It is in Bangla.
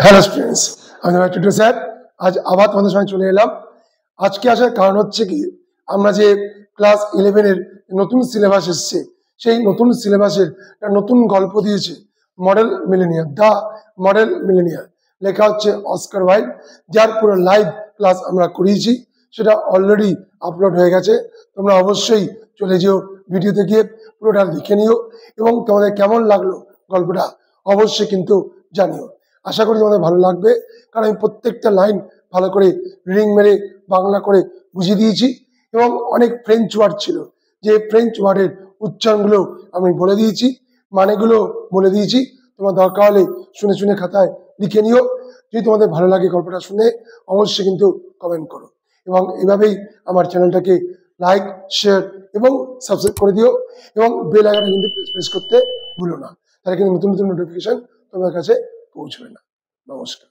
হ্যালো স্টুডেন্টস, আমি তোমার টিউটর স্যার। আজ আবার তোমাদের সঙ্গে চলে এলাম। আজকে আসার কারণ হচ্ছে কি, আমরা যে ক্লাস 11 এর নতুন সিলেবাস এসছে, সেই নতুন সিলেবাসের একটা নতুন গল্প দিয়েছে, মডেল মিলেনিয়ার, দা মডেল মিলেনিয়ার। লেখা হচ্ছে অস্কার ওয়াইল্ড, যার পুরো লাইভ ক্লাস আমরা করিয়েছি। সেটা অলরেডি আপলোড হয়ে গেছে। তোমরা অবশ্যই চলে যেও, ভিডিওতে গিয়ে পুরোটা দেখে নিও এবং তোমাদের কেমন লাগলো গল্পটা অবশ্যই কিন্তু জানিও। আশা করি তোমাদের ভালো লাগবে, কারণ আমি প্রত্যেকটা লাইন ভালো করে রিডিং মেরে বাংলা করে বুঝিয়ে দিয়েছি এবং অনেক ফ্রেঞ্চ ওয়ার্ড ছিল, যে ফ্রেঞ্চ ওয়ার্ডের উচ্চারণগুলো আমি বলে দিয়েছি, মানেগুলো বলে দিয়েছি। তোমার দরকার হলে শুনে শুনে খাতায় লিখে নিও। যদি তোমাদের ভালো লাগে গল্পটা শুনে, অবশ্যই কিন্তু কমেন্ট করো এবং এভাবেই আমার চ্যানেলটাকে লাইক, শেয়ার এবং সাবস্ক্রাইব করে দিও এবং বেল আইকনটা কিন্তু প্রেস করতে ভুলো না, তাহলে কিন্তু নতুন নতুন নোটিফিকেশন তোমার কাছে পৌঁছবে না। নমস্কার।